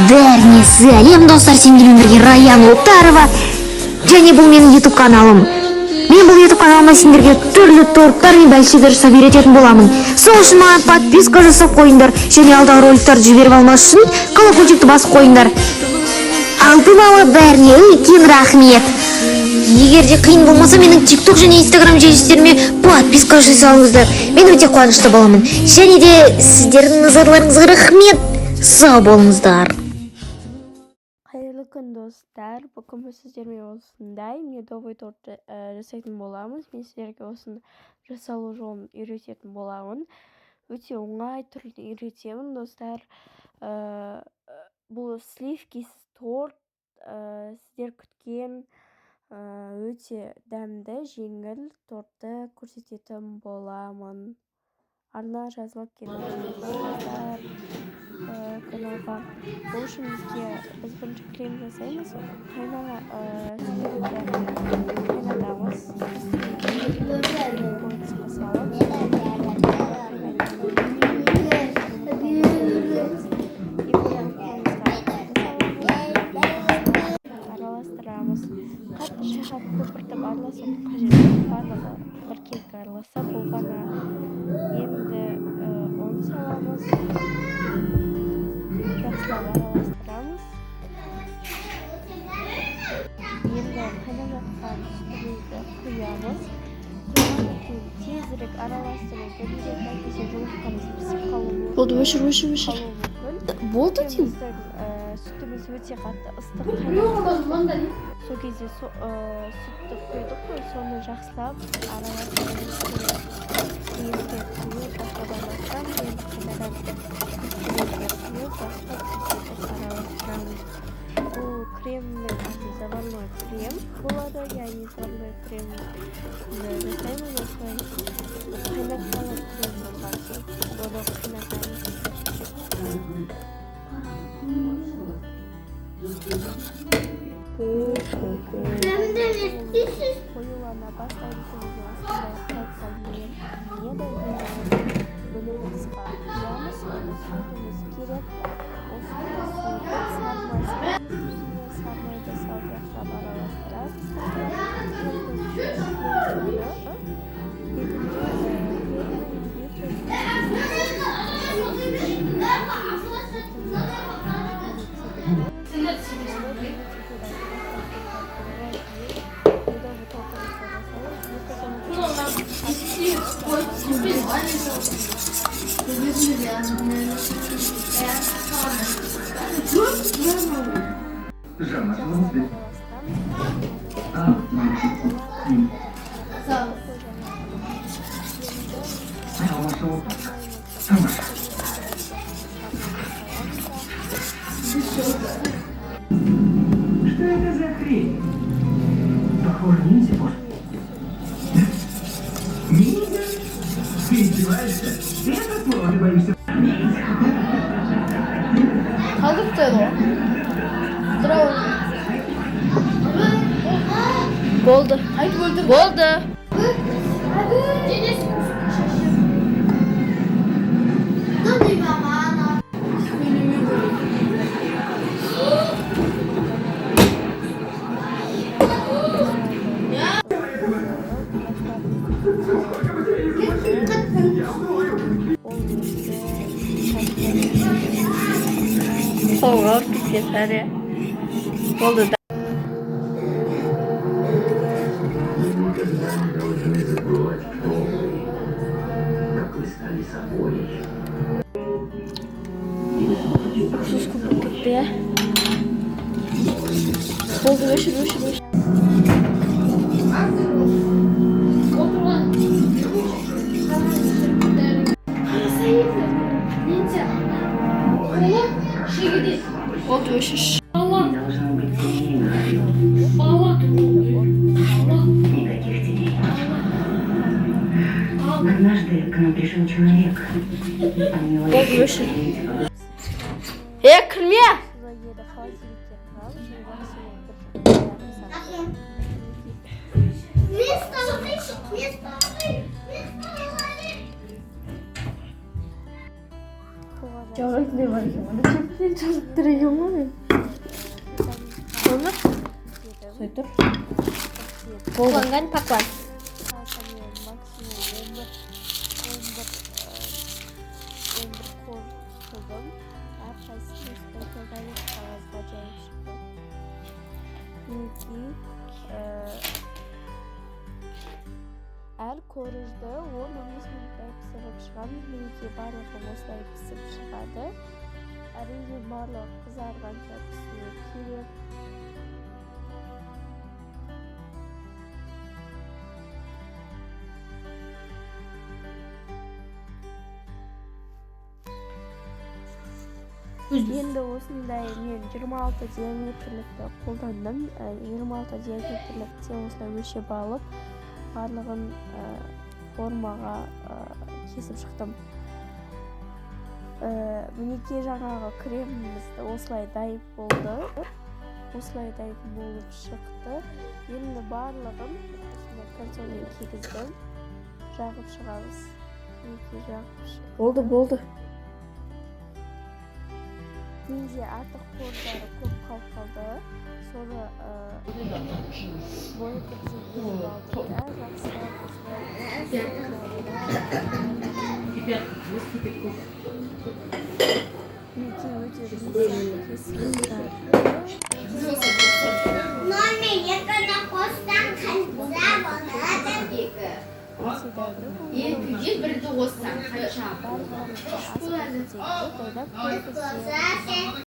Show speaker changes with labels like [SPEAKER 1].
[SPEAKER 1] Бәріне сәлем достар, сендермен бірге Раян Отарова. Және бұл менің YouTube каналым. Мен бұл YouTube каналыма сендерге түрлі торттар мен бәлшелер жасап үйрететін боламын. Сол үшін маған подписка жасап қойыңдар. Және алдағы роликтарды жіберіп алмас үшін колокольчикті басып қойыңдар. Алдын ала бәріне үлкен рахмет. Егер де қиын болмаса, менің TikTok және Instagram желістеріме подписка жасаңыздар. Мен өте қуанышты боламын. Және де сіздердің назарларыңызға рахмет. Сау болыңыздар.
[SPEAKER 2] Қайырлы күн достар. Бүгін сіздермен осындай медовый торт жасайтын боламыз. Мен сіздерге осыны жасалу жолын үйрететін боламын. Өте оңай түрде үйретемін достар. Бұл сливкисіз торт. Сіздер күткен өте дәмді, жеңіл тортты көрсететін боламын. Арна жазылып келіңіздер каналға. Бұл үшін біз бірінші крем жасаймыз. Қайнатамыз. Араластырамыз. Қатты шайқап көпіртіп араласу қажет. Барлығы бір кескі араласа болғаны. Енді ұн саламыз. Жақсылап араластырамыз. Енді қайнап жатқан сүтімізді құямыз. Құйғаннан кейін тезірек араластырып, көбірек әйтпесе жұмыртқамыз пісіп қалуы мүмкін.
[SPEAKER 3] Болды, өшір. Болды деймін.
[SPEAKER 2] Сүтіміз өте қатты ыстық қайнап. Сол кезде сүтті құйдық қой, соны жақсылап араластырамыз. Енді құйып бастап араластырамыз. Енді қайнадан құйып бастап араластырамыз. Бұл кремнің аты заварной крем болады, яғни заварной крем жасаймыз осылай. Қайнатқалы крем болған соң оны қайнатамыз. Қоюлана бастайды.
[SPEAKER 4] Что это за хрень? Похоже, ниндзя. Ниндзя? Ты издеваешься? Это слово ты боишься?
[SPEAKER 3] 가급제로 들어오. болды. болды. Olur, yeter ya. Oldu da. Sus kapattık ya. Oldu, öşür. Oldu, öşür.
[SPEAKER 4] Однажды к нам пришел человек.
[SPEAKER 3] Oldu, öşür. Kırmaya. Жорық деп айтам. Ана кептен жазып тұр екен ғой мен. Оны қой тұр.
[SPEAKER 2] Паклан паклан. Әр корыжды 10-15 минуттай пісіріп шығамыз. Мінекей барлығы осылай пісіп шығады. Әрине барлығы қызарғанша пісуі керек. Енді осындай мен 26 диаметрлікті қолдандым. 26 диаметрлікте осылай өлшеп алып, барлығын формаға кесіп шықтым. Мінекей жаңағы кремімізді осылай дайып болды. Осылай дайып болып шықты. Енді барлығын осындай кольцомен кигіздім. Жағып шығамыз. Мінекей жағып шығамыз.
[SPEAKER 3] Болды.
[SPEAKER 2] Менде артық қордары көп қалып қалды. Соны боятып жіберіп алдым да, жақсылап осылай мінекей өте кесіліп